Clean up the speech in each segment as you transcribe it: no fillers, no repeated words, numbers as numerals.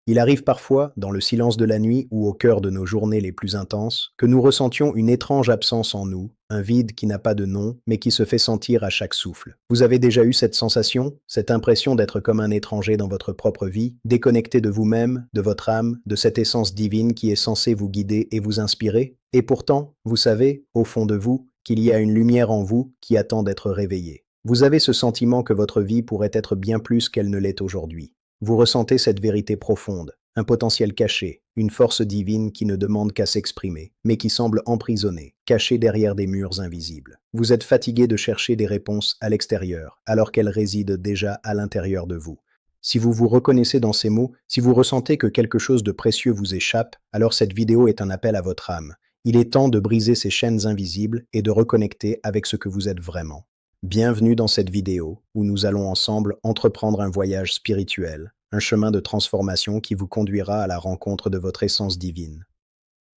Il arrive parfois, dans le silence de la nuit ou au cœur de nos journées les plus intenses, que nous ressentions une étrange absence en nous, un vide qui n'a pas de nom, mais qui se fait sentir à chaque souffle. Vous avez déjà eu cette sensation, cette impression d'être comme un étranger dans votre propre vie, déconnecté de vous-même, de votre âme, de cette essence divine qui est censée vous guider et vous inspirer? Et pourtant, vous savez, au fond de vous, qu'il y a une lumière en vous qui attend d'être réveillée. Vous avez ce sentiment que votre vie pourrait être bien plus qu'elle ne l'est aujourd'hui. Vous ressentez cette vérité profonde, un potentiel caché, une force divine qui ne demande qu'à s'exprimer, mais qui semble emprisonnée, cachée derrière des murs invisibles. Vous êtes fatigué de chercher des réponses à l'extérieur, alors qu'elles résident déjà à l'intérieur de vous. Si vous vous reconnaissez dans ces mots, si vous ressentez que quelque chose de précieux vous échappe, alors cette vidéo est un appel à votre âme. Il est temps de briser ces chaînes invisibles et de reconnecter avec ce que vous êtes vraiment. Bienvenue dans cette vidéo où nous allons ensemble entreprendre un voyage spirituel, un chemin de transformation qui vous conduira à la rencontre de votre essence divine.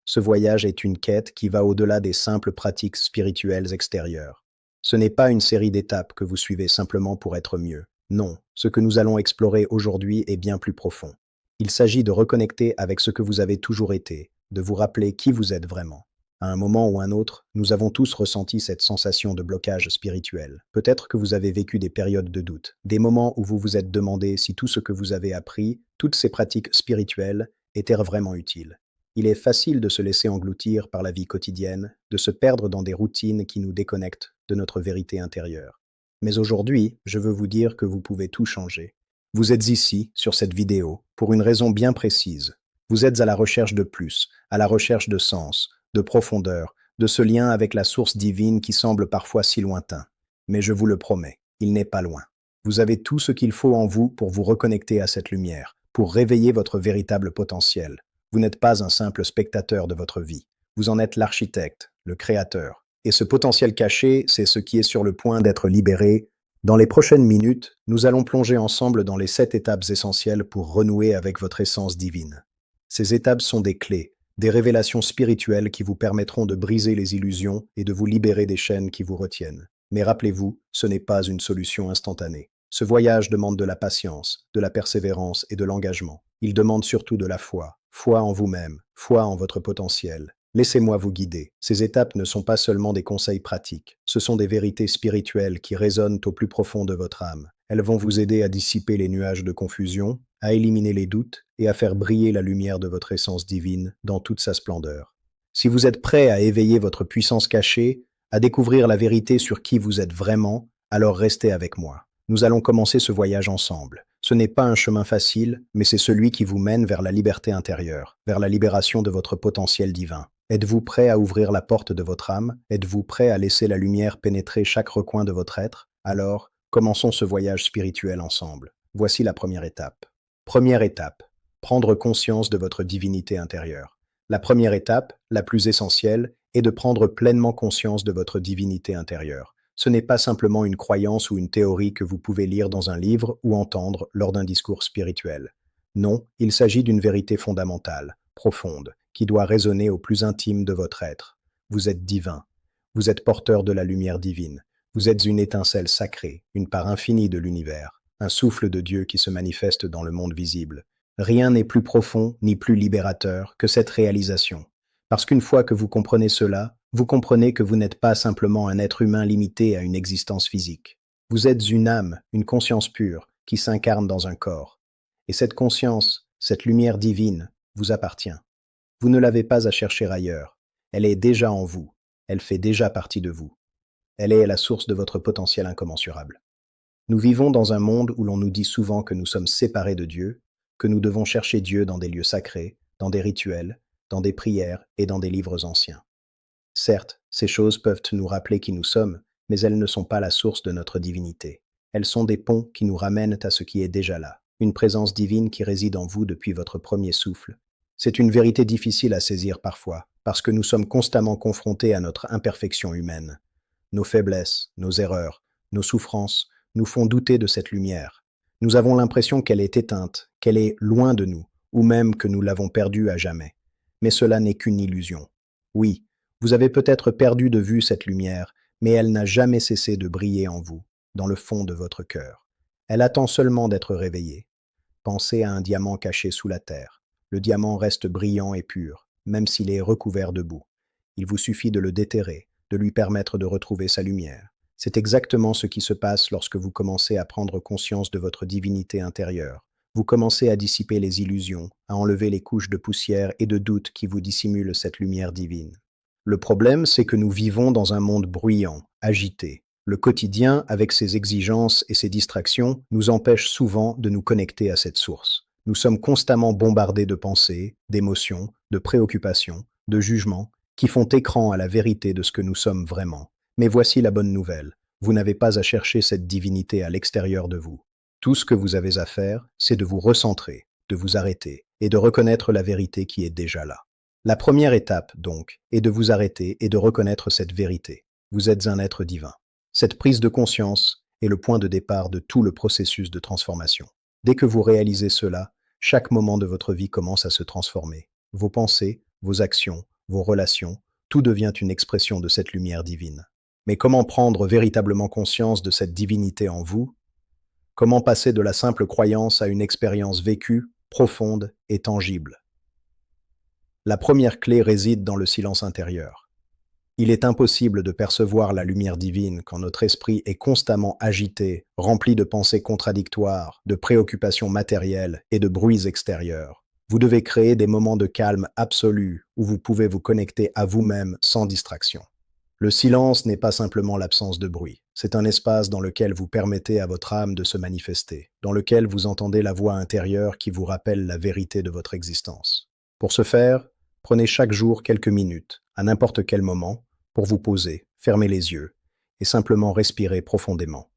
Ce voyage est une quête qui va au-delà des simples pratiques spirituelles extérieures. Ce n'est pas une série d'étapes que vous suivez simplement pour être mieux. Non, ce que nous allons explorer aujourd'hui est bien plus profond. Il s'agit de reconnecter avec ce que vous avez toujours été, de vous rappeler qui vous êtes vraiment. À un moment ou un autre, nous avons tous ressenti cette sensation de blocage spirituel. Peut-être que vous avez vécu des périodes de doute, des moments où vous vous êtes demandé si tout ce que vous avez appris, toutes ces pratiques spirituelles, étaient vraiment utiles. Il est facile de se laisser engloutir par la vie quotidienne, de se perdre dans des routines qui nous déconnectent de notre vérité intérieure. Mais aujourd'hui, je veux vous dire que vous pouvez tout changer. Vous êtes ici, sur cette vidéo, pour une raison bien précise. Vous êtes à la recherche de plus, à la recherche de sens, de profondeur, de ce lien avec la source divine qui semble parfois si lointain. Mais je vous le promets, il n'est pas loin. Vous avez tout ce qu'il faut en vous pour vous reconnecter à cette lumière, pour réveiller votre véritable potentiel. Vous n'êtes pas un simple spectateur de votre vie. Vous en êtes l'architecte, le créateur. Et ce potentiel caché, c'est ce qui est sur le point d'être libéré. Dans les prochaines minutes, nous allons plonger ensemble dans les 7 étapes essentielles pour renouer avec votre essence divine. Ces étapes sont des clés, des révélations spirituelles qui vous permettront de briser les illusions et de vous libérer des chaînes qui vous retiennent. Mais rappelez-vous, ce n'est pas une solution instantanée. Ce voyage demande de la patience, de la persévérance et de l'engagement. Il demande surtout de la foi, foi en vous-même, foi en votre potentiel. Laissez-moi vous guider. Ces étapes ne sont pas seulement des conseils pratiques, ce sont des vérités spirituelles qui résonnent au plus profond de votre âme. Elles vont vous aider à dissiper les nuages de confusion, à éliminer les doutes et à faire briller la lumière de votre essence divine dans toute sa splendeur. Si vous êtes prêt à éveiller votre puissance cachée, à découvrir la vérité sur qui vous êtes vraiment, alors restez avec moi. Nous allons commencer ce voyage ensemble. Ce n'est pas un chemin facile, mais c'est celui qui vous mène vers la liberté intérieure, vers la libération de votre potentiel divin. Êtes-vous prêt à ouvrir la porte de votre âme? Êtes-vous prêt à laisser la lumière pénétrer chaque recoin de votre être? Alors, commençons ce voyage spirituel ensemble. Voici la première étape. Première étape, prendre conscience de votre divinité intérieure. La première étape, la plus essentielle, est de prendre pleinement conscience de votre divinité intérieure. Ce n'est pas simplement une croyance ou une théorie que vous pouvez lire dans un livre ou entendre lors d'un discours spirituel. Non, il s'agit d'une vérité fondamentale, profonde, qui doit résonner au plus intime de votre être. Vous êtes divin. Vous êtes porteur de la lumière divine. Vous êtes une étincelle sacrée, une part infinie de l'univers, un souffle de Dieu qui se manifeste dans le monde visible. Rien n'est plus profond ni plus libérateur que cette réalisation. Parce qu'une fois que vous comprenez cela, vous comprenez que vous n'êtes pas simplement un être humain limité à une existence physique. Vous êtes une âme, une conscience pure, qui s'incarne dans un corps. Et cette conscience, cette lumière divine, vous appartient. Vous ne l'avez pas à chercher ailleurs. Elle est déjà en vous. Elle fait déjà partie de vous. Elle est la source de votre potentiel incommensurable. Nous vivons dans un monde où l'on nous dit souvent que nous sommes séparés de Dieu, que nous devons chercher Dieu dans des lieux sacrés, dans des rituels, dans des prières et dans des livres anciens. Certes, ces choses peuvent nous rappeler qui nous sommes, mais elles ne sont pas la source de notre divinité. Elles sont des ponts qui nous ramènent à ce qui est déjà là, une présence divine qui réside en vous depuis votre premier souffle. C'est une vérité difficile à saisir parfois, parce que nous sommes constamment confrontés à notre imperfection humaine. Nos faiblesses, nos erreurs, nos souffrances nous font douter de cette lumière. Nous avons l'impression qu'elle est éteinte, qu'elle est loin de nous, ou même que nous l'avons perdue à jamais. Mais cela n'est qu'une illusion. Oui, vous avez peut-être perdu de vue cette lumière, mais elle n'a jamais cessé de briller en vous, dans le fond de votre cœur. Elle attend seulement d'être réveillée. Pensez à un diamant caché sous la terre. Le diamant reste brillant et pur, même s'il est recouvert de boue. Il vous suffit de le déterrer, de lui permettre de retrouver sa lumière. C'est exactement ce qui se passe lorsque vous commencez à prendre conscience de votre divinité intérieure. Vous commencez à dissiper les illusions, à enlever les couches de poussière et de doute qui vous dissimulent cette lumière divine. Le problème, c'est que nous vivons dans un monde bruyant, agité. Le quotidien, avec ses exigences et ses distractions, nous empêche souvent de nous connecter à cette source. Nous sommes constamment bombardés de pensées, d'émotions, de préoccupations, de jugements, qui font écran à la vérité de ce que nous sommes vraiment. Mais voici la bonne nouvelle. Vous n'avez pas à chercher cette divinité à l'extérieur de vous. Tout ce que vous avez à faire, c'est de vous recentrer, de vous arrêter et de reconnaître la vérité qui est déjà là. La première étape, donc, est de vous arrêter et de reconnaître cette vérité. Vous êtes un être divin. Cette prise de conscience est le point de départ de tout le processus de transformation. Dès que vous réalisez cela, chaque moment de votre vie commence à se transformer. Vos pensées, vos actions, vos relations, tout devient une expression de cette lumière divine. Mais comment prendre véritablement conscience de cette divinité en vous? Comment passer de la simple croyance à une expérience vécue, profonde et tangible? La première clé réside dans le silence intérieur. Il est impossible de percevoir la lumière divine quand notre esprit est constamment agité, rempli de pensées contradictoires, de préoccupations matérielles et de bruits extérieurs. Vous devez créer des moments de calme absolu où vous pouvez vous connecter à vous-même sans distraction. Le silence n'est pas simplement l'absence de bruit. C'est un espace dans lequel vous permettez à votre âme de se manifester, dans lequel vous entendez la voix intérieure qui vous rappelle la vérité de votre existence. Pour ce faire, prenez chaque jour quelques minutes, à n'importe quel moment, pour vous poser, fermer les yeux et simplement respirer profondément.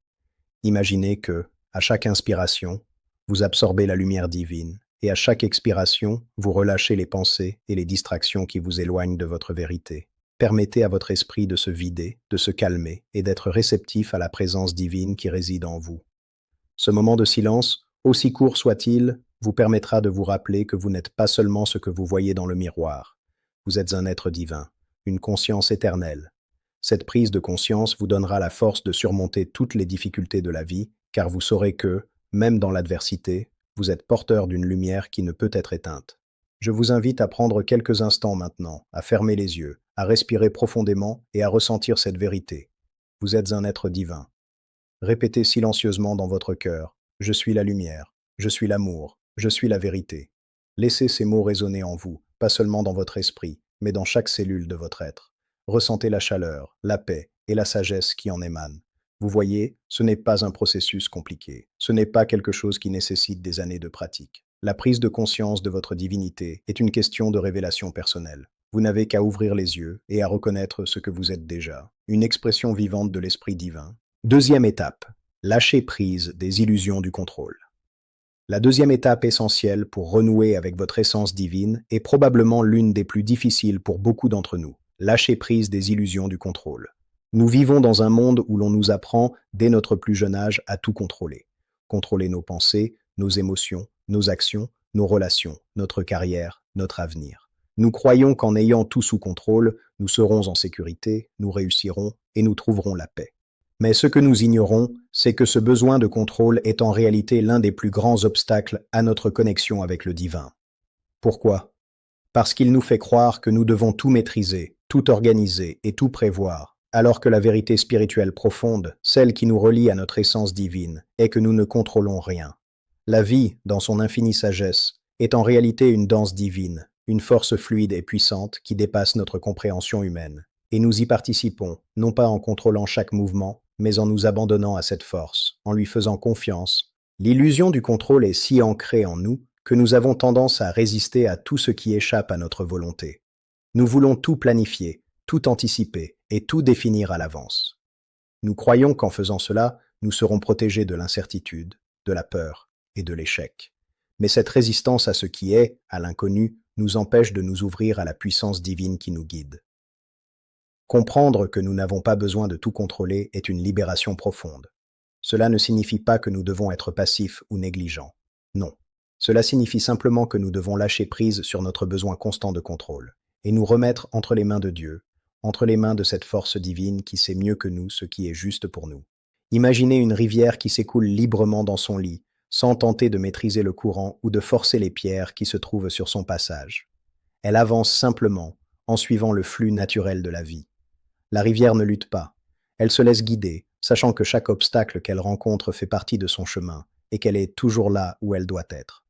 Imaginez que, à chaque inspiration, vous absorbez la lumière divine et à chaque expiration, vous relâchez les pensées et les distractions qui vous éloignent de votre vérité. Permettez à votre esprit de se vider, de se calmer et d'être réceptif à la présence divine qui réside en vous. Ce moment de silence, aussi court soit-il, vous permettra de vous rappeler que vous n'êtes pas seulement ce que vous voyez dans le miroir. Vous êtes un être divin, une conscience éternelle. Cette prise de conscience vous donnera la force de surmonter toutes les difficultés de la vie, car vous saurez que, même dans l'adversité, vous êtes porteur d'une lumière qui ne peut être éteinte. Je vous invite à prendre quelques instants maintenant, à fermer les yeux, à respirer profondément et à ressentir cette vérité. Vous êtes un être divin. Répétez silencieusement dans votre cœur, « Je suis la lumière, je suis l'amour, je suis la vérité ». Laissez ces mots résonner en vous, pas seulement dans votre esprit, mais dans chaque cellule de votre être. Ressentez la chaleur, la paix et la sagesse qui en émanent. Vous voyez, ce n'est pas un processus compliqué. Ce n'est pas quelque chose qui nécessite des années de pratique. La prise de conscience de votre divinité est une question de révélation personnelle. Vous n'avez qu'à ouvrir les yeux et à reconnaître ce que vous êtes déjà, une expression vivante de l'esprit divin. Deuxième étape, lâcher prise des illusions du contrôle. La deuxième étape essentielle pour renouer avec votre essence divine est probablement l'une des plus difficiles pour beaucoup d'entre nous, lâcher prise des illusions du contrôle. Nous vivons dans un monde où l'on nous apprend, dès notre plus jeune âge, à tout contrôler. Contrôler nos pensées, nos émotions, nos actions, nos relations, notre carrière, notre avenir. Nous croyons qu'en ayant tout sous contrôle, nous serons en sécurité, nous réussirons et nous trouverons la paix. Mais ce que nous ignorons, c'est que ce besoin de contrôle est en réalité l'un des plus grands obstacles à notre connexion avec le divin. Pourquoi? Parce qu'il nous fait croire que nous devons tout maîtriser, tout organiser et tout prévoir, alors que la vérité spirituelle profonde, celle qui nous relie à notre essence divine, est que nous ne contrôlons rien. La vie, dans son infinie sagesse, est en réalité une danse divine, une force fluide et puissante qui dépasse notre compréhension humaine. Et nous y participons, non pas en contrôlant chaque mouvement, mais en nous abandonnant à cette force, en lui faisant confiance. L'illusion du contrôle est si ancrée en nous que nous avons tendance à résister à tout ce qui échappe à notre volonté. Nous voulons tout planifier, tout anticiper et tout définir à l'avance. Nous croyons qu'en faisant cela, nous serons protégés de l'incertitude, de la peur et de l'échec. Mais cette résistance à ce qui est, à l'inconnu, nous empêche de nous ouvrir à la puissance divine qui nous guide. Comprendre que nous n'avons pas besoin de tout contrôler est une libération profonde. Cela ne signifie pas que nous devons être passifs ou négligents. Non. Cela signifie simplement que nous devons lâcher prise sur notre besoin constant de contrôle et nous remettre entre les mains de Dieu, entre les mains de cette force divine qui sait mieux que nous ce qui est juste pour nous. Imaginez une rivière qui s'écoule librement dans son lit, sans tenter de maîtriser le courant ou de forcer les pierres qui se trouvent sur son passage. Elle avance simplement, en suivant le flux naturel de la vie. La rivière ne lutte pas. Elle se laisse guider, sachant que chaque obstacle qu'elle rencontre fait partie de son chemin et qu'elle est toujours là où elle doit être.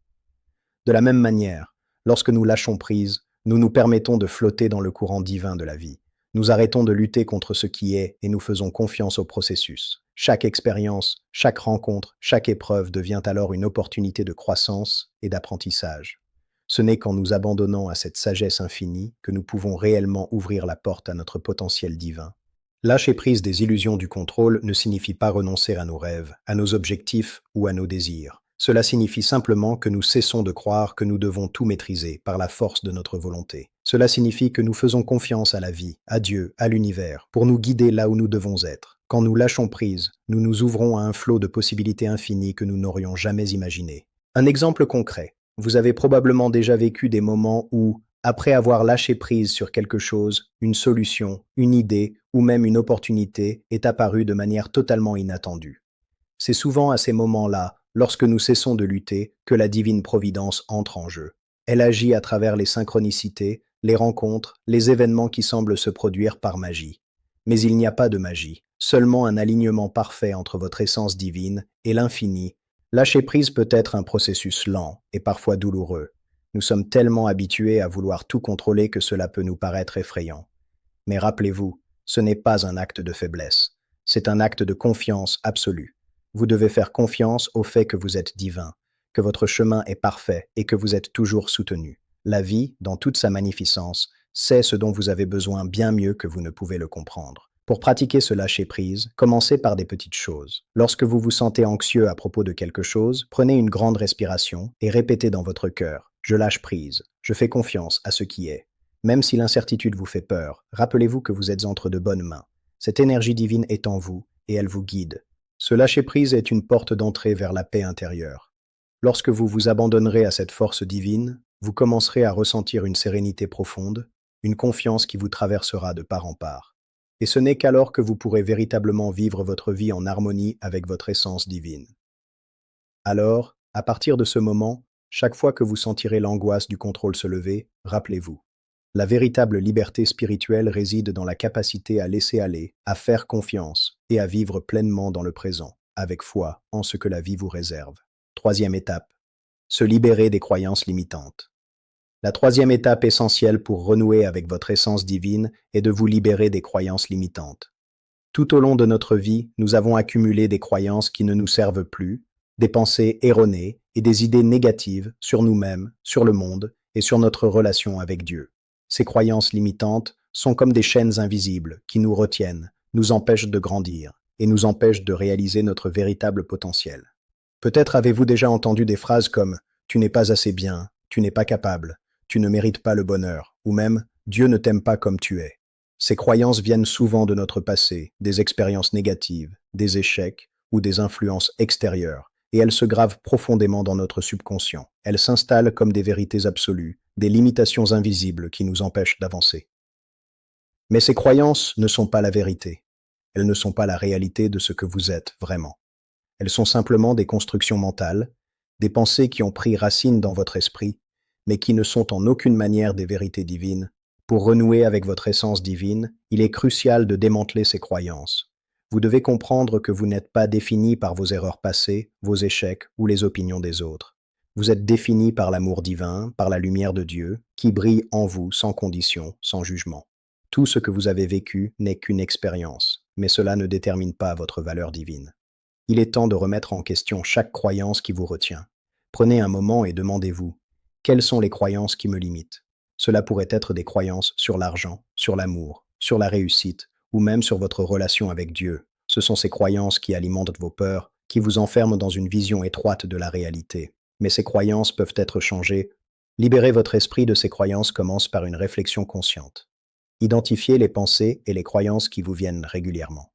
De la même manière, lorsque nous lâchons prise, nous nous permettons de flotter dans le courant divin de la vie. Nous arrêtons de lutter contre ce qui est et nous faisons confiance au processus. Chaque expérience, chaque rencontre, chaque épreuve devient alors une opportunité de croissance et d'apprentissage. Ce n'est qu'en nous abandonnant à cette sagesse infinie que nous pouvons réellement ouvrir la porte à notre potentiel divin. Lâcher prise des illusions du contrôle ne signifie pas renoncer à nos rêves, à nos objectifs ou à nos désirs. Cela signifie simplement que nous cessons de croire que nous devons tout maîtriser par la force de notre volonté. Cela signifie que nous faisons confiance à la vie, à Dieu, à l'univers, pour nous guider là où nous devons être. Quand nous lâchons prise, nous nous ouvrons à un flot de possibilités infinies que nous n'aurions jamais imaginées. Un exemple concret. Vous avez probablement déjà vécu des moments où, après avoir lâché prise sur quelque chose, une solution, une idée ou même une opportunité est apparue de manière totalement inattendue. C'est souvent à ces moments-là, lorsque nous cessons de lutter, que la divine providence entre en jeu. Elle agit à travers les synchronicités, les rencontres, les événements qui semblent se produire par magie. Mais il n'y a pas de magie, seulement un alignement parfait entre votre essence divine et l'infini. Lâcher prise peut être un processus lent et parfois douloureux. Nous sommes tellement habitués à vouloir tout contrôler que cela peut nous paraître effrayant. Mais rappelez-vous, ce n'est pas un acte de faiblesse, c'est un acte de confiance absolue. Vous devez faire confiance au fait que vous êtes divin, que votre chemin est parfait et que vous êtes toujours soutenu. La vie, dans toute sa magnificence, sait ce dont vous avez besoin bien mieux que vous ne pouvez le comprendre. Pour pratiquer ce lâcher-prise, commencez par des petites choses. Lorsque vous vous sentez anxieux à propos de quelque chose, prenez une grande respiration et répétez dans votre cœur « Je lâche prise, je fais confiance à ce qui est ». Même si l'incertitude vous fait peur, rappelez-vous que vous êtes entre de bonnes mains. Cette énergie divine est en vous et elle vous guide. Ce lâcher-prise est une porte d'entrée vers la paix intérieure. Lorsque vous vous abandonnerez à cette force divine, vous commencerez à ressentir une sérénité profonde, une confiance qui vous traversera de part en part. Et ce n'est qu'alors que vous pourrez véritablement vivre votre vie en harmonie avec votre essence divine. Alors, à partir de ce moment, chaque fois que vous sentirez l'angoisse du contrôle se lever, rappelez-vous. La véritable liberté spirituelle réside dans la capacité à laisser aller, à faire confiance et à vivre pleinement dans le présent, avec foi en ce que la vie vous réserve. Troisième étape, se libérer des croyances limitantes. La troisième étape essentielle pour renouer avec votre essence divine est de vous libérer des croyances limitantes. Tout au long de notre vie, nous avons accumulé des croyances qui ne nous servent plus, des pensées erronées et des idées négatives sur nous-mêmes, sur le monde et sur notre relation avec Dieu. Ces croyances limitantes sont comme des chaînes invisibles qui nous retiennent, nous empêchent de grandir et nous empêchent de réaliser notre véritable potentiel. Peut-être avez-vous déjà entendu des phrases comme « tu n'es pas assez bien »,« tu n'es pas capable »,« tu ne mérites pas le bonheur » ou même « Dieu ne t'aime pas comme tu es ». Ces croyances viennent souvent de notre passé, des expériences négatives, des échecs ou des influences extérieures, et elles se gravent profondément dans notre subconscient. Elles s'installent comme des vérités absolues, des limitations invisibles qui nous empêchent d'avancer. Mais ces croyances ne sont pas la vérité. Elles ne sont pas la réalité de ce que vous êtes vraiment. Elles sont simplement des constructions mentales, des pensées qui ont pris racine dans votre esprit, mais qui ne sont en aucune manière des vérités divines. Pour renouer avec votre essence divine, il est crucial de démanteler ces croyances. Vous devez comprendre que vous n'êtes pas défini par vos erreurs passées, vos échecs ou les opinions des autres. Vous êtes défini par l'amour divin, par la lumière de Dieu, qui brille en vous sans condition, sans jugement. Tout ce que vous avez vécu n'est qu'une expérience, mais cela ne détermine pas votre valeur divine. Il est temps de remettre en question chaque croyance qui vous retient. Prenez un moment et demandez-vous, quelles sont les croyances qui me limitent? Cela pourrait être des croyances sur l'argent, sur l'amour, sur la réussite, ou même sur votre relation avec Dieu. Ce sont ces croyances qui alimentent vos peurs, qui vous enferment dans une vision étroite de la réalité. Mais ces croyances peuvent être changées. Libérer votre esprit de ces croyances commence par une réflexion consciente. Identifiez les pensées et les croyances qui vous viennent régulièrement.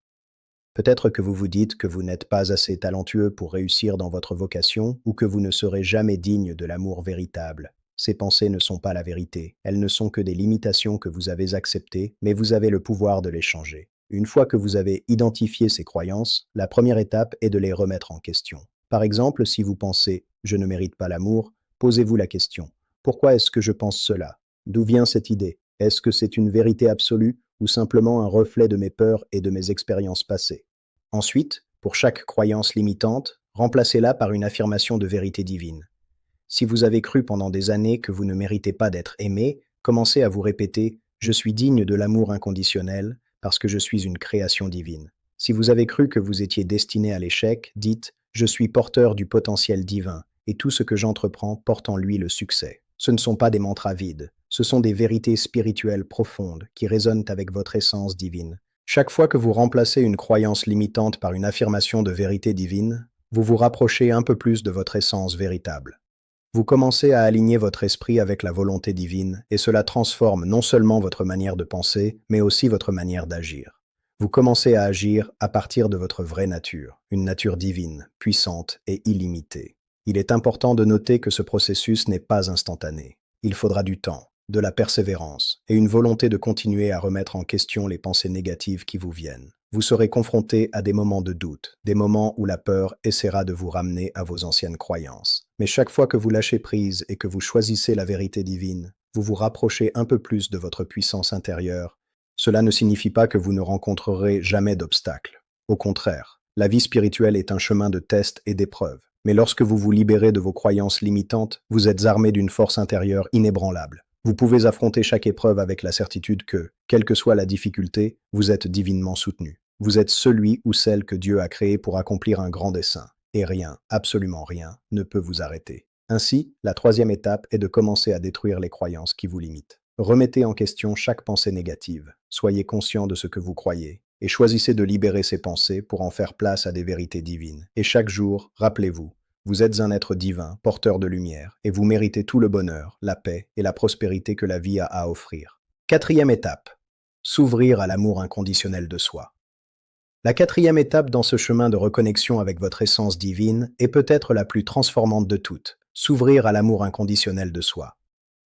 Peut-être que vous vous dites que vous n'êtes pas assez talentueux pour réussir dans votre vocation ou que vous ne serez jamais digne de l'amour véritable. Ces pensées ne sont pas la vérité, elles ne sont que des limitations que vous avez acceptées, mais vous avez le pouvoir de les changer. Une fois que vous avez identifié ces croyances, la première étape est de les remettre en question. Par exemple, si vous pensez « je ne mérite pas l'amour », posez-vous la question « pourquoi est-ce que je pense cela? D'où vient cette idée? Est-ce que c'est une vérité absolue ou simplement un reflet de mes peurs et de mes expériences passées ?» Ensuite, pour chaque croyance limitante, remplacez-la par une affirmation de vérité divine. Si vous avez cru pendant des années que vous ne méritez pas d'être aimé, commencez à vous répéter « je suis digne de l'amour inconditionnel parce que je suis une création divine ». Si vous avez cru que vous étiez destiné à l'échec, dites « je suis porteur du potentiel divin et tout ce que j'entreprends porte en lui le succès ». Ce ne sont pas des mantras vides, ce sont des vérités spirituelles profondes qui résonnent avec votre essence divine. Chaque fois que vous remplacez une croyance limitante par une affirmation de vérité divine, vous vous rapprochez un peu plus de votre essence véritable. Vous commencez à aligner votre esprit avec la volonté divine et cela transforme non seulement votre manière de penser, mais aussi votre manière d'agir. Vous commencez à agir à partir de votre vraie nature, une nature divine, puissante et illimitée. Il est important de noter que ce processus n'est pas instantané. Il faudra du temps, de la persévérance et une volonté de continuer à remettre en question les pensées négatives qui vous viennent. Vous serez confronté à des moments de doute, des moments où la peur essaiera de vous ramener à vos anciennes croyances. Mais chaque fois que vous lâchez prise et que vous choisissez la vérité divine, vous vous rapprochez un peu plus de votre puissance intérieure. Cela ne signifie pas que vous ne rencontrerez jamais d'obstacles. Au contraire, la vie spirituelle est un chemin de tests et d'épreuves. Mais lorsque vous vous libérez de vos croyances limitantes, vous êtes armé d'une force intérieure inébranlable. Vous pouvez affronter chaque épreuve avec la certitude que, quelle que soit la difficulté, vous êtes divinement soutenu. Vous êtes celui ou celle que Dieu a créé pour accomplir un grand dessein. Et rien, absolument rien, ne peut vous arrêter. Ainsi, la troisième étape est de commencer à détruire les croyances qui vous limitent. Remettez en question chaque pensée négative. Soyez conscient de ce que vous croyez. Et choisissez de libérer ces pensées pour en faire place à des vérités divines. Et chaque jour, rappelez-vous, vous êtes un être divin, porteur de lumière, et vous méritez tout le bonheur, la paix et la prospérité que la vie a à offrir. Quatrième étape, s'ouvrir à l'amour inconditionnel de soi. La quatrième étape dans ce chemin de reconnexion avec votre essence divine est peut-être la plus transformante de toutes, s'ouvrir à l'amour inconditionnel de soi.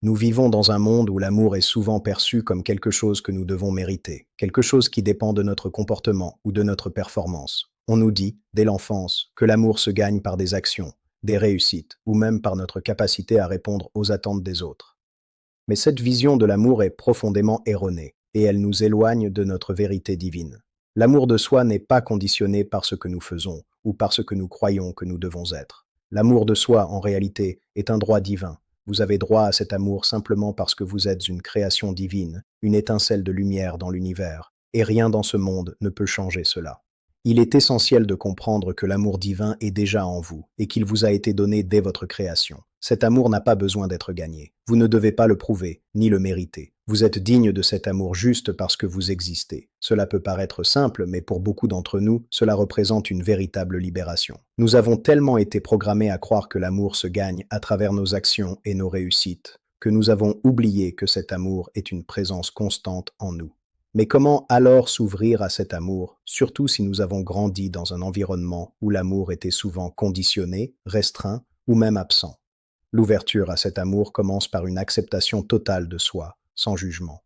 Nous vivons dans un monde où l'amour est souvent perçu comme quelque chose que nous devons mériter, quelque chose qui dépend de notre comportement ou de notre performance. On nous dit, dès l'enfance, que l'amour se gagne par des actions, des réussites, ou même par notre capacité à répondre aux attentes des autres. Mais cette vision de l'amour est profondément erronée, et elle nous éloigne de notre vérité divine. L'amour de soi n'est pas conditionné par ce que nous faisons, ou par ce que nous croyons que nous devons être. L'amour de soi, en réalité, est un droit divin. Vous avez droit à cet amour simplement parce que vous êtes une création divine, une étincelle de lumière dans l'univers, et rien dans ce monde ne peut changer cela. Il est essentiel de comprendre que l'amour divin est déjà en vous et qu'il vous a été donné dès votre création. Cet amour n'a pas besoin d'être gagné. Vous ne devez pas le prouver, ni le mériter. Vous êtes digne de cet amour juste parce que vous existez. Cela peut paraître simple, mais pour beaucoup d'entre nous, cela représente une véritable libération. Nous avons tellement été programmés à croire que l'amour se gagne à travers nos actions et nos réussites, que nous avons oublié que cet amour est une présence constante en nous. Mais comment alors s'ouvrir à cet amour, surtout si nous avons grandi dans un environnement où l'amour était souvent conditionné, restreint ou même absent? L'ouverture à cet amour commence par une acceptation totale de soi, sans jugement.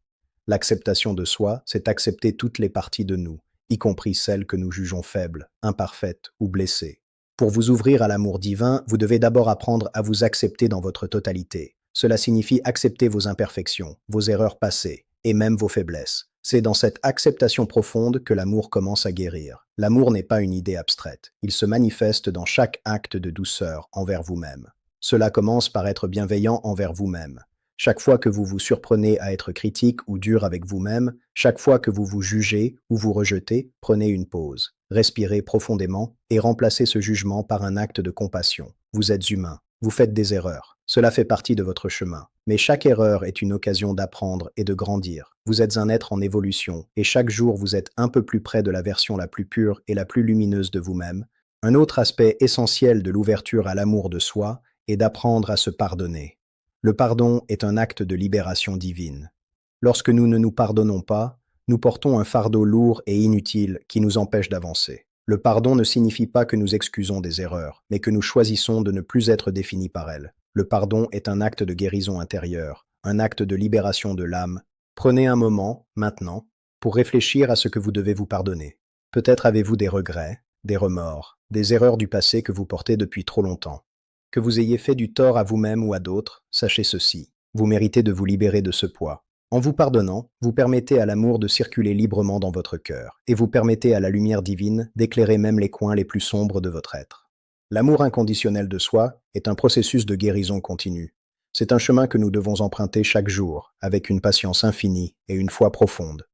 L'acceptation de soi, c'est accepter toutes les parties de nous, y compris celles que nous jugeons faibles, imparfaites ou blessées. Pour vous ouvrir à l'amour divin, vous devez d'abord apprendre à vous accepter dans votre totalité. Cela signifie accepter vos imperfections, vos erreurs passées et même vos faiblesses. C'est dans cette acceptation profonde que l'amour commence à guérir. L'amour n'est pas une idée abstraite. Il se manifeste dans chaque acte de douceur envers vous-même. Cela commence par être bienveillant envers vous-même. Chaque fois que vous vous surprenez à être critique ou dur avec vous-même, chaque fois que vous vous jugez ou vous rejetez, prenez une pause. Respirez profondément et remplacez ce jugement par un acte de compassion. Vous êtes humain. Vous faites des erreurs. Cela fait partie de votre chemin. Mais chaque erreur est une occasion d'apprendre et de grandir. Vous êtes un être en évolution, et chaque jour vous êtes un peu plus près de la version la plus pure et la plus lumineuse de vous-même. Un autre aspect essentiel de l'ouverture à l'amour de soi est d'apprendre à se pardonner. Le pardon est un acte de libération divine. Lorsque nous ne nous pardonnons pas, nous portons un fardeau lourd et inutile qui nous empêche d'avancer. Le pardon ne signifie pas que nous excusons des erreurs, mais que nous choisissons de ne plus être définis par elles. Le pardon est un acte de guérison intérieure, un acte de libération de l'âme. Prenez un moment, maintenant, pour réfléchir à ce que vous devez vous pardonner. Peut-être avez-vous des regrets, des remords, des erreurs du passé que vous portez depuis trop longtemps. Que vous ayez fait du tort à vous-même ou à d'autres, sachez ceci. Vous méritez de vous libérer de ce poids. En vous pardonnant, vous permettez à l'amour de circuler librement dans votre cœur, et vous permettez à la lumière divine d'éclairer même les coins les plus sombres de votre être. L'amour inconditionnel de soi est un processus de guérison continue. C'est un chemin que nous devons emprunter chaque jour, avec une patience infinie et une foi profonde.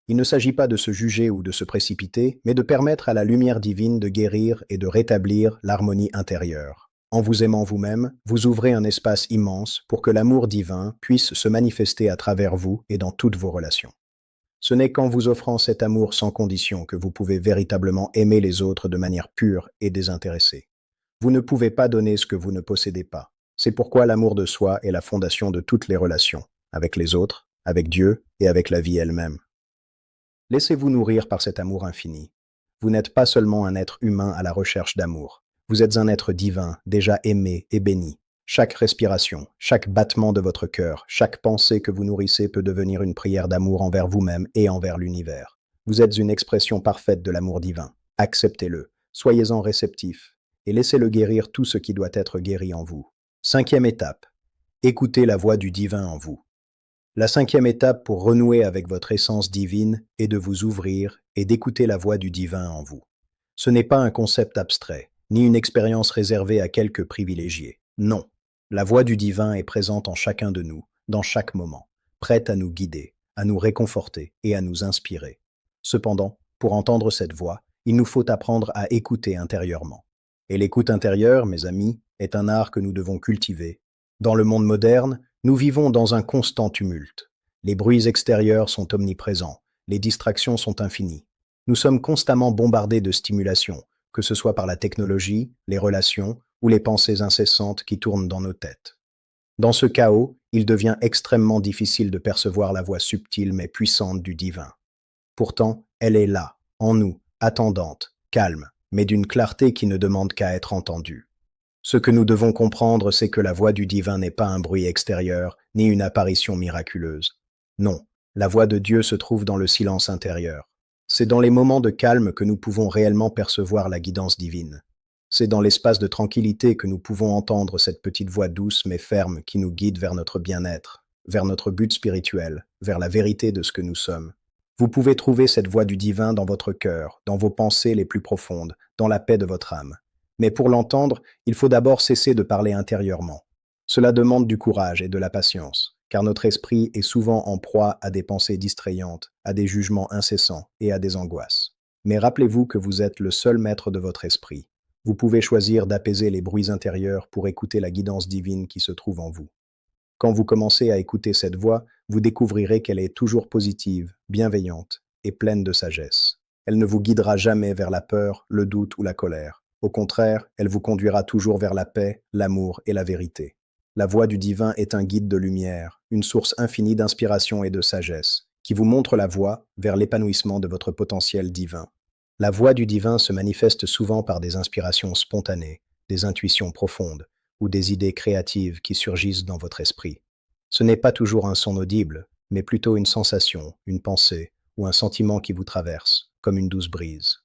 Il ne s'agit pas de se juger ou de se précipiter, mais de permettre à la lumière divine de guérir et de rétablir l'harmonie intérieure. En vous aimant vous-même, vous ouvrez un espace immense pour que l'amour divin puisse se manifester à travers vous et dans toutes vos relations. Ce n'est qu'en vous offrant cet amour sans condition que vous pouvez véritablement aimer les autres de manière pure et désintéressée. Vous ne pouvez pas donner ce que vous ne possédez pas. C'est pourquoi l'amour de soi est la fondation de toutes les relations, avec les autres, avec Dieu et avec la vie elle-même. Laissez-vous nourrir par cet amour infini. Vous n'êtes pas seulement un être humain à la recherche d'amour. Vous êtes un être divin, déjà aimé et béni. Chaque respiration, chaque battement de votre cœur, chaque pensée que vous nourrissez peut devenir une prière d'amour envers vous-même et envers l'univers. Vous êtes une expression parfaite de l'amour divin. Acceptez-le, soyez-en réceptif, et laissez-le guérir tout ce qui doit être guéri en vous. Cinquième étape. Écoutez la voix du divin en vous. La cinquième étape pour renouer avec votre essence divine est de vous ouvrir et d'écouter la voix du divin en vous. Ce n'est pas un concept abstrait, ni une expérience réservée à quelques privilégiés. Non, la voix du divin est présente en chacun de nous, dans chaque moment, prête à nous guider, à nous réconforter et à nous inspirer. Cependant, pour entendre cette voix, il nous faut apprendre à écouter intérieurement. Et l'écoute intérieure, mes amis, est un art que nous devons cultiver. Dans le monde moderne, nous vivons dans un constant tumulte. Les bruits extérieurs sont omniprésents, les distractions sont infinies. Nous sommes constamment bombardés de stimulations, que ce soit par la technologie, les relations ou les pensées incessantes qui tournent dans nos têtes. Dans ce chaos, il devient extrêmement difficile de percevoir la voix subtile mais puissante du divin. Pourtant, elle est là, en nous, attendante, calme, mais d'une clarté qui ne demande qu'à être entendue. Ce que nous devons comprendre, c'est que la voix du divin n'est pas un bruit extérieur, ni une apparition miraculeuse. Non, la voix de Dieu se trouve dans le silence intérieur. C'est dans les moments de calme que nous pouvons réellement percevoir la guidance divine. C'est dans l'espace de tranquillité que nous pouvons entendre cette petite voix douce mais ferme qui nous guide vers notre bien-être, vers notre but spirituel, vers la vérité de ce que nous sommes. Vous pouvez trouver cette voix du divin dans votre cœur, dans vos pensées les plus profondes, dans la paix de votre âme. Mais pour l'entendre, il faut d'abord cesser de parler intérieurement. Cela demande du courage et de la patience, car notre esprit est souvent en proie à des pensées distrayantes, à des jugements incessants et à des angoisses. Mais rappelez-vous que vous êtes le seul maître de votre esprit. Vous pouvez choisir d'apaiser les bruits intérieurs pour écouter la guidance divine qui se trouve en vous. Quand vous commencez à écouter cette voix, vous découvrirez qu'elle est toujours positive, bienveillante et pleine de sagesse. Elle ne vous guidera jamais vers la peur, le doute ou la colère. Au contraire, elle vous conduira toujours vers la paix, l'amour et la vérité. La voix du divin est un guide de lumière, une source infinie d'inspiration et de sagesse, qui vous montre la voie vers l'épanouissement de votre potentiel divin. La voix du divin se manifeste souvent par des inspirations spontanées, des intuitions profondes ou des idées créatives qui surgissent dans votre esprit. Ce n'est pas toujours un son audible, mais plutôt une sensation, une pensée ou un sentiment qui vous traverse, comme une douce brise.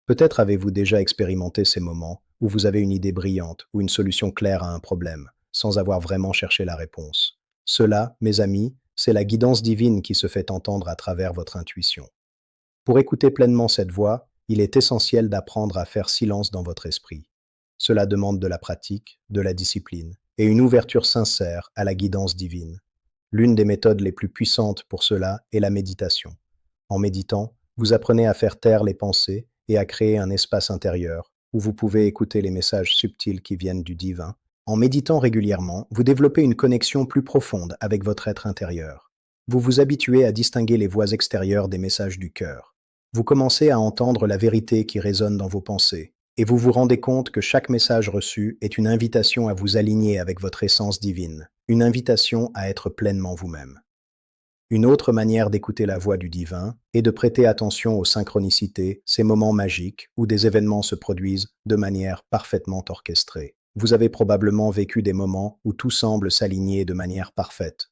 Peut-être avez-vous déjà expérimenté ces moments où vous avez une idée brillante ou une solution claire à un problème, sans avoir vraiment cherché la réponse. Cela, mes amis, c'est la guidance divine qui se fait entendre à travers votre intuition. Pour écouter pleinement cette voix, il est essentiel d'apprendre à faire silence dans votre esprit. Cela demande de la pratique, de la discipline et une ouverture sincère à la guidance divine. L'une des méthodes les plus puissantes pour cela est la méditation. En méditant, vous apprenez à faire taire les pensées et à créer un espace intérieur où vous pouvez écouter les messages subtils qui viennent du divin. En méditant régulièrement, vous développez une connexion plus profonde avec votre être intérieur. Vous vous habituez à distinguer les voix extérieures des messages du cœur. Vous commencez à entendre la vérité qui résonne dans vos pensées, et vous vous rendez compte que chaque message reçu est une invitation à vous aligner avec votre essence divine, une invitation à être pleinement vous-même. Une autre manière d'écouter la voix du divin est de prêter attention aux synchronicités, ces moments magiques où des événements se produisent de manière parfaitement orchestrée. Vous avez probablement vécu des moments où tout semble s'aligner de manière parfaite.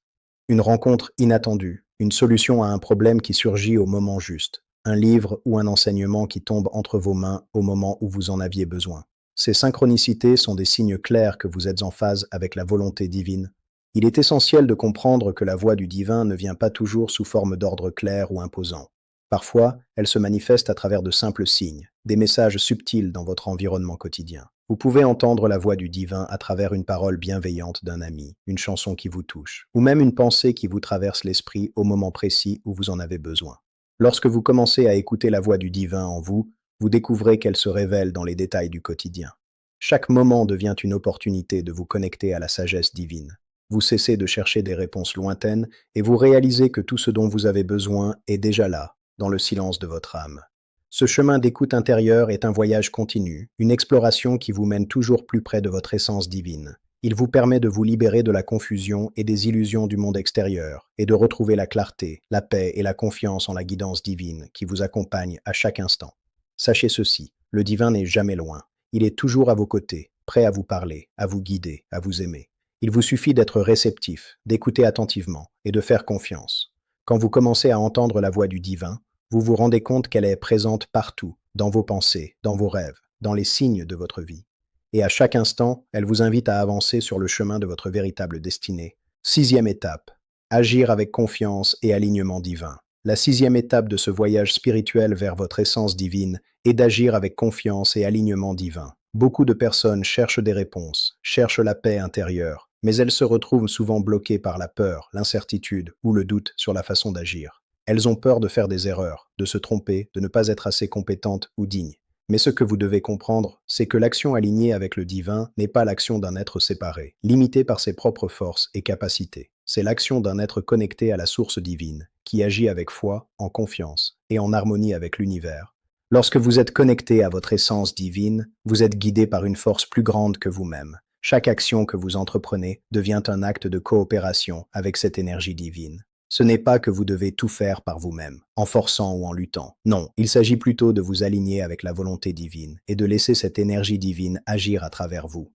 Une rencontre inattendue, une solution à un problème qui surgit au moment juste, un livre ou un enseignement qui tombe entre vos mains au moment où vous en aviez besoin. Ces synchronicités sont des signes clairs que vous êtes en phase avec la volonté divine. Il est essentiel de comprendre que la voix du divin ne vient pas toujours sous forme d'ordre clair ou imposant. Parfois, elle se manifeste à travers de simples signes, des messages subtils dans votre environnement quotidien. Vous pouvez entendre la voix du divin à travers une parole bienveillante d'un ami, une chanson qui vous touche, ou même une pensée qui vous traverse l'esprit au moment précis où vous en avez besoin. Lorsque vous commencez à écouter la voix du divin en vous, vous découvrez qu'elle se révèle dans les détails du quotidien. Chaque moment devient une opportunité de vous connecter à la sagesse divine. Vous cessez de chercher des réponses lointaines et vous réalisez que tout ce dont vous avez besoin est déjà là, dans le silence de votre âme. Ce chemin d'écoute intérieure est un voyage continu, une exploration qui vous mène toujours plus près de votre essence divine. Il vous permet de vous libérer de la confusion et des illusions du monde extérieur, et de retrouver la clarté, la paix et la confiance en la guidance divine qui vous accompagne à chaque instant. Sachez ceci, le divin n'est jamais loin. Il est toujours à vos côtés, prêt à vous parler, à vous guider, à vous aimer. Il vous suffit d'être réceptif, d'écouter attentivement et de faire confiance. Quand vous commencez à entendre la voix du divin, vous vous rendez compte qu'elle est présente partout, dans vos pensées, dans vos rêves, dans les signes de votre vie. Et à chaque instant, elle vous invite à avancer sur le chemin de votre véritable destinée. Sixième étape, agir avec confiance et alignement divin. La sixième étape de ce voyage spirituel vers votre essence divine est d'agir avec confiance et alignement divin. Beaucoup de personnes cherchent des réponses, cherchent la paix intérieure, mais elles se retrouvent souvent bloquées par la peur, l'incertitude ou le doute sur la façon d'agir. Elles ont peur de faire des erreurs, de se tromper, de ne pas être assez compétentes ou dignes. Mais ce que vous devez comprendre, c'est que l'action alignée avec le divin n'est pas l'action d'un être séparé, limité par ses propres forces et capacités. C'est l'action d'un être connecté à la source divine, qui agit avec foi, en confiance et en harmonie avec l'univers. Lorsque vous êtes connecté à votre essence divine, vous êtes guidé par une force plus grande que vous-même. Chaque action que vous entreprenez devient un acte de coopération avec cette énergie divine. Ce n'est pas que vous devez tout faire par vous-même, en forçant ou en luttant. Non, il s'agit plutôt de vous aligner avec la volonté divine et de laisser cette énergie divine agir à travers vous.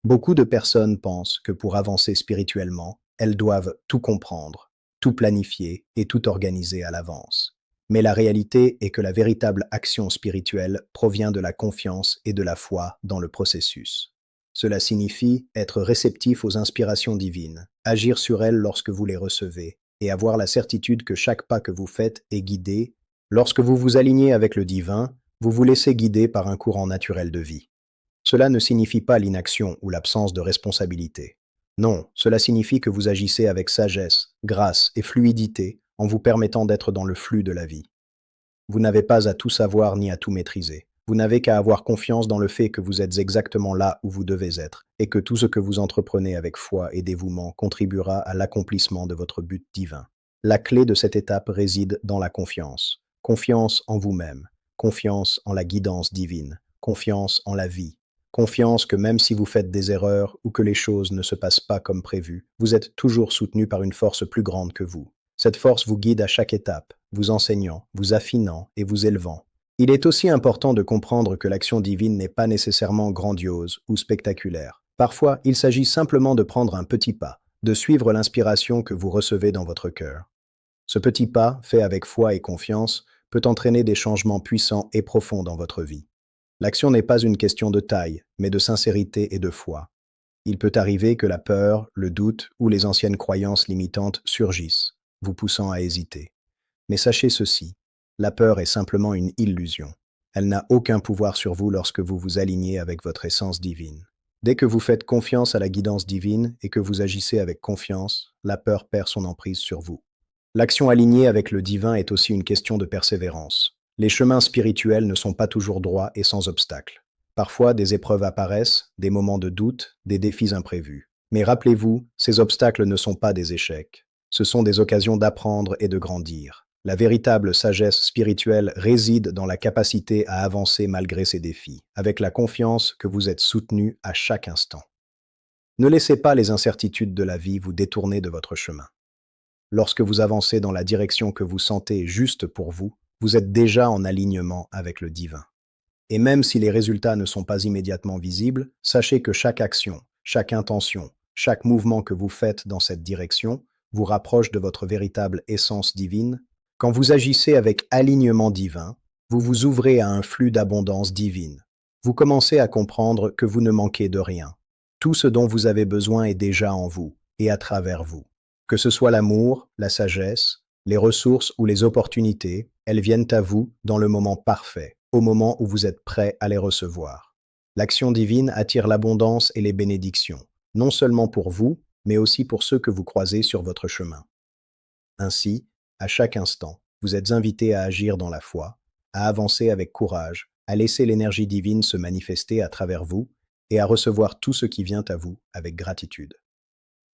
Beaucoup de personnes pensent que pour avancer spirituellement, elles doivent tout comprendre, tout planifier et tout organiser à l'avance. Mais la réalité est que la véritable action spirituelle provient de la confiance et de la foi dans le processus. Cela signifie être réceptif aux inspirations divines, agir sur elles lorsque vous les recevez, et avoir la certitude que chaque pas que vous faites est guidé. Lorsque vous vous alignez avec le divin, vous vous laissez guider par un courant naturel de vie. Cela ne signifie pas l'inaction ou l'absence de responsabilité. Non, cela signifie que vous agissez avec sagesse, grâce et fluidité en vous permettant d'être dans le flux de la vie. Vous n'avez pas à tout savoir ni à tout maîtriser. Vous n'avez qu'à avoir confiance dans le fait que vous êtes exactement là où vous devez être et que tout ce que vous entreprenez avec foi et dévouement contribuera à l'accomplissement de votre but divin. La clé de cette étape réside dans la confiance. Confiance en vous-même, confiance en la guidance divine, confiance en la vie, confiance que même si vous faites des erreurs ou que les choses ne se passent pas comme prévu, vous êtes toujours soutenu par une force plus grande que vous. Cette force vous guide à chaque étape, vous enseignant, vous affinant et vous élevant. Il est aussi important de comprendre que l'action divine n'est pas nécessairement grandiose ou spectaculaire. Parfois, il s'agit simplement de prendre un petit pas, de suivre l'inspiration que vous recevez dans votre cœur. Ce petit pas, fait avec foi et confiance, peut entraîner des changements puissants et profonds dans votre vie. L'action n'est pas une question de taille, mais de sincérité et de foi. Il peut arriver que la peur, le doute ou les anciennes croyances limitantes surgissent, vous poussant à hésiter. Mais sachez ceci, la peur est simplement une illusion. Elle n'a aucun pouvoir sur vous lorsque vous vous alignez avec votre essence divine. Dès que vous faites confiance à la guidance divine et que vous agissez avec confiance, la peur perd son emprise sur vous. L'action alignée avec le divin est aussi une question de persévérance. Les chemins spirituels ne sont pas toujours droits et sans obstacles. Parfois, des épreuves apparaissent, des moments de doute, des défis imprévus. Mais rappelez-vous, ces obstacles ne sont pas des échecs. Ce sont des occasions d'apprendre et de grandir. La véritable sagesse spirituelle réside dans la capacité à avancer malgré ces défis, avec la confiance que vous êtes soutenu à chaque instant. Ne laissez pas les incertitudes de la vie vous détourner de votre chemin. Lorsque vous avancez dans la direction que vous sentez juste pour vous, vous êtes déjà en alignement avec le divin. Et même si les résultats ne sont pas immédiatement visibles, sachez que chaque action, chaque intention, chaque mouvement que vous faites dans cette direction vous rapproche de votre véritable essence divine. Quand vous agissez avec alignement divin, vous vous ouvrez à un flux d'abondance divine. Vous commencez à comprendre que vous ne manquez de rien. Tout ce dont vous avez besoin est déjà en vous et à travers vous. Que ce soit l'amour, la sagesse, les ressources ou les opportunités, elles viennent à vous dans le moment parfait, au moment où vous êtes prêt à les recevoir. L'action divine attire l'abondance et les bénédictions, non seulement pour vous, mais aussi pour ceux que vous croisez sur votre chemin. Ainsi, à chaque instant, vous êtes invité à agir dans la foi, à avancer avec courage, à laisser l'énergie divine se manifester à travers vous et à recevoir tout ce qui vient à vous avec gratitude.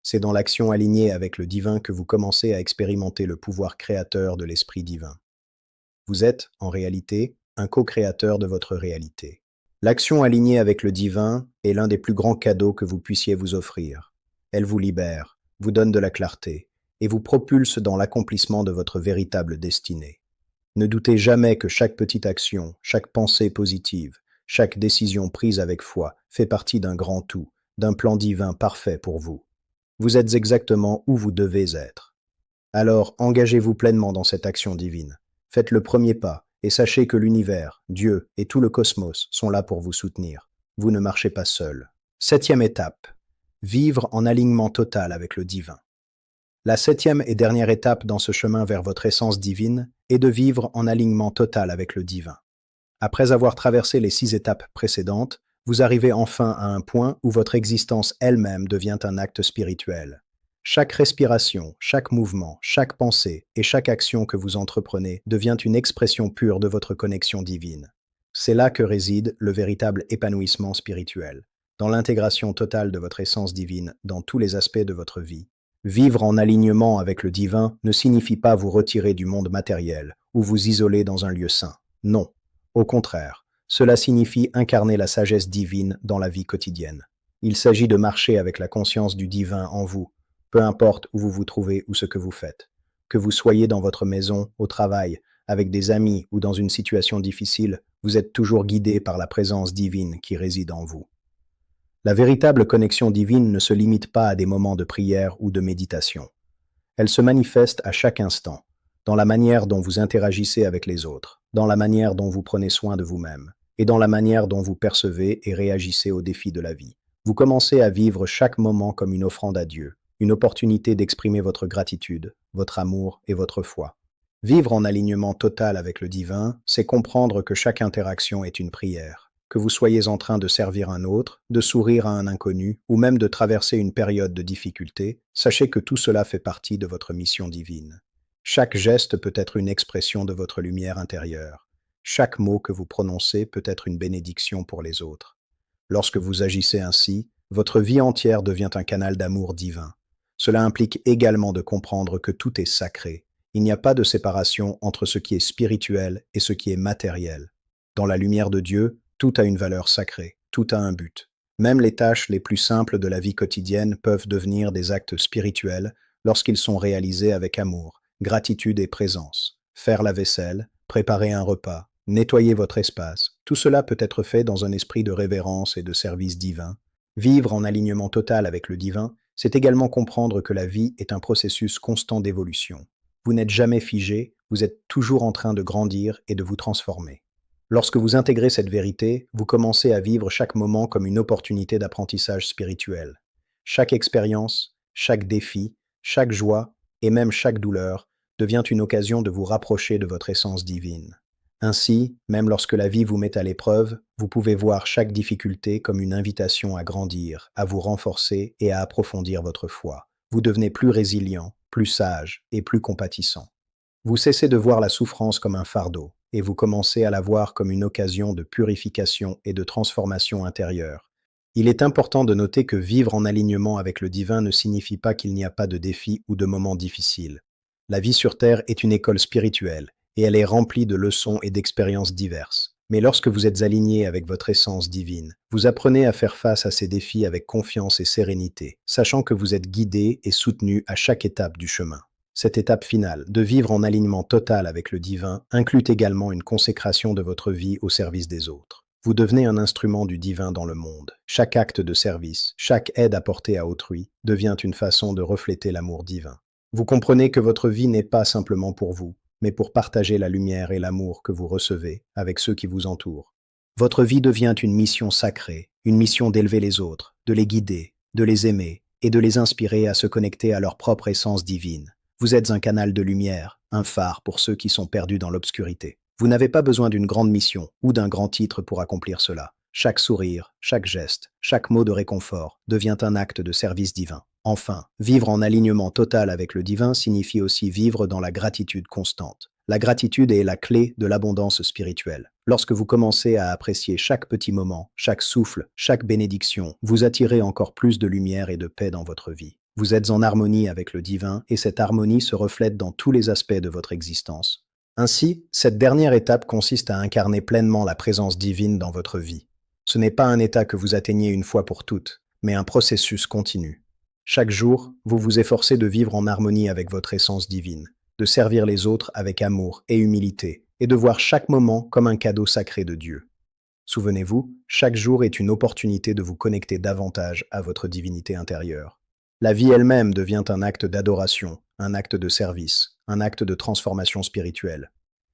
C'est dans l'action alignée avec le divin que vous commencez à expérimenter le pouvoir créateur de l'Esprit divin. Vous êtes, en réalité, un co-créateur de votre réalité. L'action alignée avec le divin est l'un des plus grands cadeaux que vous puissiez vous offrir. Elle vous libère, vous donne de la clarté et vous propulse dans l'accomplissement de votre véritable destinée. Ne doutez jamais que chaque petite action, chaque pensée positive, chaque décision prise avec foi fait partie d'un grand tout, d'un plan divin parfait pour vous. Vous êtes exactement où vous devez être. Alors, engagez-vous pleinement dans cette action divine. Faites le premier pas et sachez que l'univers, Dieu et tout le cosmos sont là pour vous soutenir. Vous ne marchez pas seul. 7e étape. Vivre en alignement total avec le divin. La 7e et dernière étape dans ce chemin vers votre essence divine est de vivre en alignement total avec le divin. Après avoir traversé les 6 étapes précédentes, vous arrivez enfin à un point où votre existence elle-même devient un acte spirituel. Chaque respiration, chaque mouvement, chaque pensée et chaque action que vous entreprenez devient une expression pure de votre connexion divine. C'est là que réside le véritable épanouissement spirituel, dans l'intégration totale de votre essence divine dans tous les aspects de votre vie. Vivre en alignement avec le divin ne signifie pas vous retirer du monde matériel ou vous isoler dans un lieu saint. Non. Au contraire, cela signifie incarner la sagesse divine dans la vie quotidienne. Il s'agit de marcher avec la conscience du divin en vous, peu importe où vous vous trouvez ou ce que vous faites. Que vous soyez dans votre maison, au travail, avec des amis ou dans une situation difficile, vous êtes toujours guidé par la présence divine qui réside en vous. La véritable connexion divine ne se limite pas à des moments de prière ou de méditation. Elle se manifeste à chaque instant, dans la manière dont vous interagissez avec les autres, dans la manière dont vous prenez soin de vous-même, et dans la manière dont vous percevez et réagissez aux défis de la vie. Vous commencez à vivre chaque moment comme une offrande à Dieu, une opportunité d'exprimer votre gratitude, votre amour et votre foi. Vivre en alignement total avec le divin, c'est comprendre que chaque interaction est une prière. Que vous soyez en train de servir un autre, de sourire à un inconnu, ou même de traverser une période de difficulté, sachez que tout cela fait partie de votre mission divine. Chaque geste peut être une expression de votre lumière intérieure. Chaque mot que vous prononcez peut être une bénédiction pour les autres. Lorsque vous agissez ainsi, votre vie entière devient un canal d'amour divin. Cela implique également de comprendre que tout est sacré. Il n'y a pas de séparation entre ce qui est spirituel et ce qui est matériel. Dans la lumière de Dieu, tout a une valeur sacrée, tout a un but. Même les tâches les plus simples de la vie quotidienne peuvent devenir des actes spirituels lorsqu'ils sont réalisés avec amour, gratitude et présence. Faire la vaisselle, préparer un repas, nettoyer votre espace, tout cela peut être fait dans un esprit de révérence et de service divin. Vivre en alignement total avec le divin, c'est également comprendre que la vie est un processus constant d'évolution. Vous n'êtes jamais figé, vous êtes toujours en train de grandir et de vous transformer. Lorsque vous intégrez cette vérité, vous commencez à vivre chaque moment comme une opportunité d'apprentissage spirituel. Chaque expérience, chaque défi, chaque joie et même chaque douleur devient une occasion de vous rapprocher de votre essence divine. Ainsi, même lorsque la vie vous met à l'épreuve, vous pouvez voir chaque difficulté comme une invitation à grandir, à vous renforcer et à approfondir votre foi. Vous devenez plus résilient, plus sage et plus compatissant. Vous cessez de voir la souffrance comme un fardeau et vous commencez à la voir comme une occasion de purification et de transformation intérieure. Il est important de noter que vivre en alignement avec le divin ne signifie pas qu'il n'y a pas de défis ou de moments difficiles. La vie sur Terre est une école spirituelle et elle est remplie de leçons et d'expériences diverses. Mais lorsque vous êtes aligné avec votre essence divine, vous apprenez à faire face à ces défis avec confiance et sérénité, sachant que vous êtes guidé et soutenu à chaque étape du chemin. Cette étape finale, de vivre en alignement total avec le divin, inclut également une consécration de votre vie au service des autres. Vous devenez un instrument du divin dans le monde. Chaque acte de service, chaque aide apportée à autrui, devient une façon de refléter l'amour divin. Vous comprenez que votre vie n'est pas simplement pour vous, mais pour partager la lumière et l'amour que vous recevez avec ceux qui vous entourent. Votre vie devient une mission sacrée, une mission d'élever les autres, de les guider, de les aimer et de les inspirer à se connecter à leur propre essence divine. Vous êtes un canal de lumière, un phare pour ceux qui sont perdus dans l'obscurité. Vous n'avez pas besoin d'une grande mission ou d'un grand titre pour accomplir cela. Chaque sourire, chaque geste, chaque mot de réconfort devient un acte de service divin. Enfin, vivre en alignement total avec le divin signifie aussi vivre dans la gratitude constante. La gratitude est la clé de l'abondance spirituelle. Lorsque vous commencez à apprécier chaque petit moment, chaque souffle, chaque bénédiction, vous attirez encore plus de lumière et de paix dans votre vie. Vous êtes en harmonie avec le divin et cette harmonie se reflète dans tous les aspects de votre existence. Ainsi, cette dernière étape consiste à incarner pleinement la présence divine dans votre vie. Ce n'est pas un état que vous atteignez une fois pour toutes, mais un processus continu. Chaque jour, vous vous efforcez de vivre en harmonie avec votre essence divine, de servir les autres avec amour et humilité, et de voir chaque moment comme un cadeau sacré de Dieu. Souvenez-vous, chaque jour est une opportunité de vous connecter davantage à votre divinité intérieure. La vie elle-même devient un acte d'adoration, un acte de service, un acte de transformation spirituelle.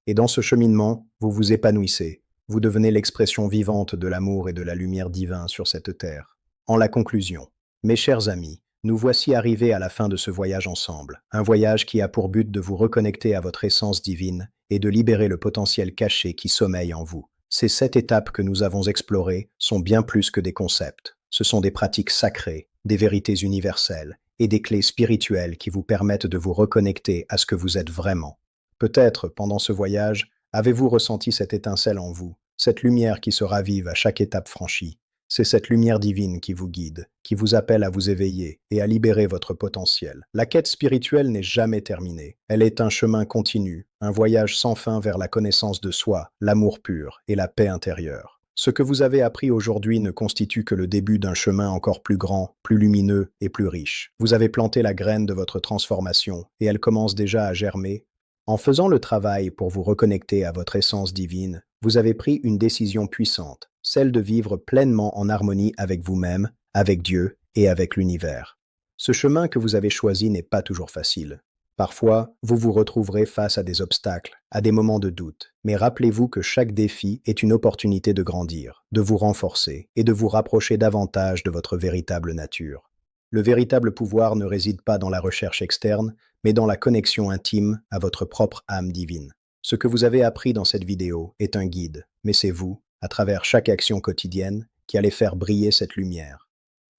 Et dans ce cheminement, vous vous épanouissez, vous devenez l'expression vivante de l'amour et de la lumière divine sur cette terre. En la conclusion, mes chers amis, nous voici arrivés à la fin de ce voyage ensemble, un voyage qui a pour but de vous reconnecter à votre essence divine et de libérer le potentiel caché qui sommeille en vous. Ces 7 étapes que nous avons explorées sont bien plus que des concepts. Ce sont des pratiques sacrées, des vérités universelles et des clés spirituelles qui vous permettent de vous reconnecter à ce que vous êtes vraiment. Peut-être, pendant ce voyage, avez-vous ressenti cette étincelle en vous, cette lumière qui se ravive à chaque étape franchie. C'est cette lumière divine qui vous guide, qui vous appelle à vous éveiller et à libérer votre potentiel. La quête spirituelle n'est jamais terminée. Elle est un chemin continu, un voyage sans fin vers la connaissance de soi, l'amour pur et la paix intérieure. Ce que vous avez appris aujourd'hui ne constitue que le début d'un chemin encore plus grand, plus lumineux et plus riche. Vous avez planté la graine de votre transformation et elle commence déjà à germer. En faisant le travail pour vous reconnecter à votre essence divine, vous avez pris une décision puissante, celle de vivre pleinement en harmonie avec vous-même, avec Dieu et avec l'univers. Ce chemin que vous avez choisi n'est pas toujours facile. Parfois, vous vous retrouverez face à des obstacles, à des moments de doute. Mais rappelez-vous que chaque défi est une opportunité de grandir, de vous renforcer et de vous rapprocher davantage de votre véritable nature. Le véritable pouvoir ne réside pas dans la recherche externe, mais dans la connexion intime à votre propre âme divine. Ce que vous avez appris dans cette vidéo est un guide, mais c'est vous, à travers chaque action quotidienne, qui allez faire briller cette lumière.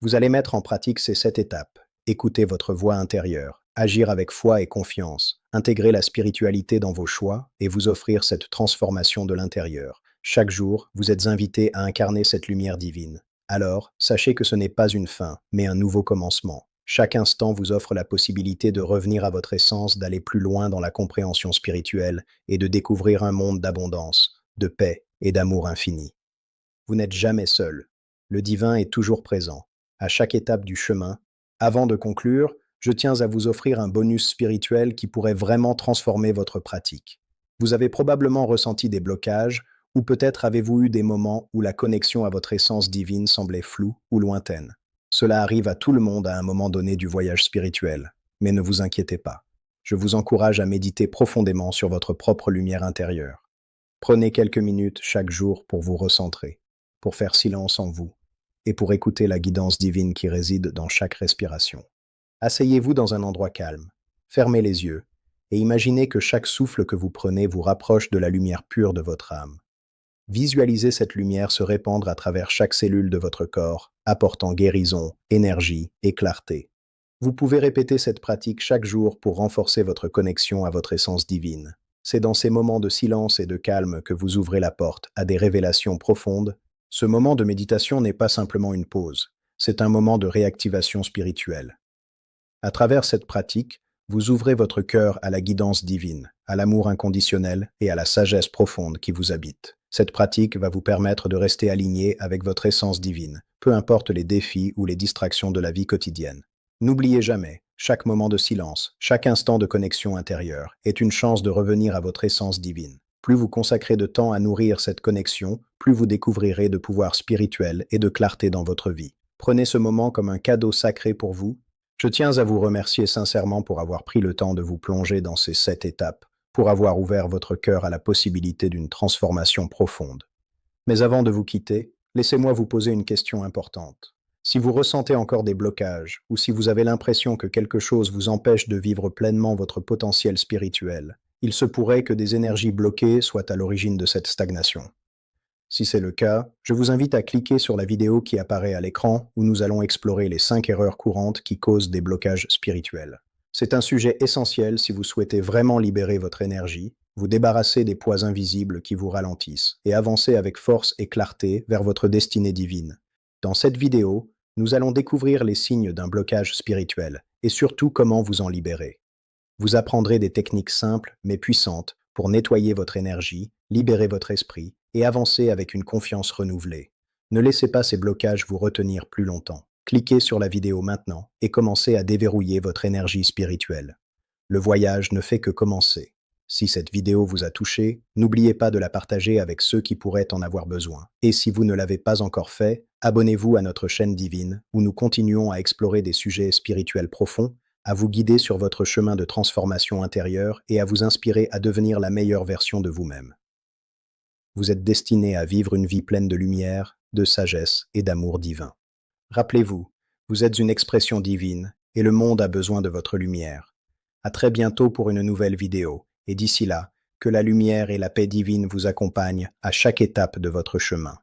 Vous allez mettre en pratique ces 7 étapes, écouter votre voix intérieure, agir avec foi et confiance, intégrer la spiritualité dans vos choix et vous offrir cette transformation de l'intérieur. Chaque jour, vous êtes invité à incarner cette lumière divine. Alors, sachez que ce n'est pas une fin, mais un nouveau commencement. Chaque instant vous offre la possibilité de revenir à votre essence, d'aller plus loin dans la compréhension spirituelle et de découvrir un monde d'abondance, de paix et d'amour infini. Vous n'êtes jamais seul. Le divin est toujours présent, à chaque étape du chemin. Avant de conclure, je tiens à vous offrir un bonus spirituel qui pourrait vraiment transformer votre pratique. Vous avez probablement ressenti des blocages, ou peut-être avez-vous eu des moments où la connexion à votre essence divine semblait floue ou lointaine. Cela arrive à tout le monde à un moment donné du voyage spirituel, mais ne vous inquiétez pas. Je vous encourage à méditer profondément sur votre propre lumière intérieure. Prenez quelques minutes chaque jour pour vous recentrer, pour faire silence en vous, et pour écouter la guidance divine qui réside dans chaque respiration. Asseyez-vous dans un endroit calme, fermez les yeux, et imaginez que chaque souffle que vous prenez vous rapproche de la lumière pure de votre âme. Visualisez cette lumière se répandre à travers chaque cellule de votre corps, apportant guérison, énergie et clarté. Vous pouvez répéter cette pratique chaque jour pour renforcer votre connexion à votre essence divine. C'est dans ces moments de silence et de calme que vous ouvrez la porte à des révélations profondes. Ce moment de méditation n'est pas simplement une pause, c'est un moment de réactivation spirituelle. À travers cette pratique, vous ouvrez votre cœur à la guidance divine, à l'amour inconditionnel et à la sagesse profonde qui vous habite. Cette pratique va vous permettre de rester aligné avec votre essence divine, peu importe les défis ou les distractions de la vie quotidienne. N'oubliez jamais, chaque moment de silence, chaque instant de connexion intérieure est une chance de revenir à votre essence divine. Plus vous consacrez de temps à nourrir cette connexion, plus vous découvrirez de pouvoir spirituel et de clarté dans votre vie. Prenez ce moment comme un cadeau sacré pour vous. Je tiens à vous remercier sincèrement pour avoir pris le temps de vous plonger dans ces 7 étapes. pour avoir ouvert votre cœur à la possibilité d'une transformation profonde. Mais avant de vous quitter, laissez-moi vous poser une question importante. Si vous ressentez encore des blocages, ou si vous avez l'impression que quelque chose vous empêche de vivre pleinement votre potentiel spirituel, il se pourrait que des énergies bloquées soient à l'origine de cette stagnation. Si c'est le cas, je vous invite à cliquer sur la vidéo qui apparaît à l'écran où nous allons explorer les 5 erreurs courantes qui causent des blocages spirituels. C'est un sujet essentiel si vous souhaitez vraiment libérer votre énergie, vous débarrasser des poids invisibles qui vous ralentissent et avancer avec force et clarté vers votre destinée divine. Dans cette vidéo, nous allons découvrir les signes d'un blocage spirituel et surtout comment vous en libérer. Vous apprendrez des techniques simples mais puissantes pour nettoyer votre énergie, libérer votre esprit et avancer avec une confiance renouvelée. Ne laissez pas ces blocages vous retenir plus longtemps. Cliquez sur la vidéo maintenant et commencez à déverrouiller votre énergie spirituelle. Le voyage ne fait que commencer. Si cette vidéo vous a touché, n'oubliez pas de la partager avec ceux qui pourraient en avoir besoin. Et si vous ne l'avez pas encore fait, abonnez-vous à notre chaîne divine où nous continuons à explorer des sujets spirituels profonds, à vous guider sur votre chemin de transformation intérieure et à vous inspirer à devenir la meilleure version de vous-même. Vous êtes destiné à vivre une vie pleine de lumière, de sagesse et d'amour divin. Rappelez-vous, vous êtes une expression divine et le monde a besoin de votre lumière. À très bientôt pour une nouvelle vidéo et d'ici là, que la lumière et la paix divine vous accompagnent à chaque étape de votre chemin.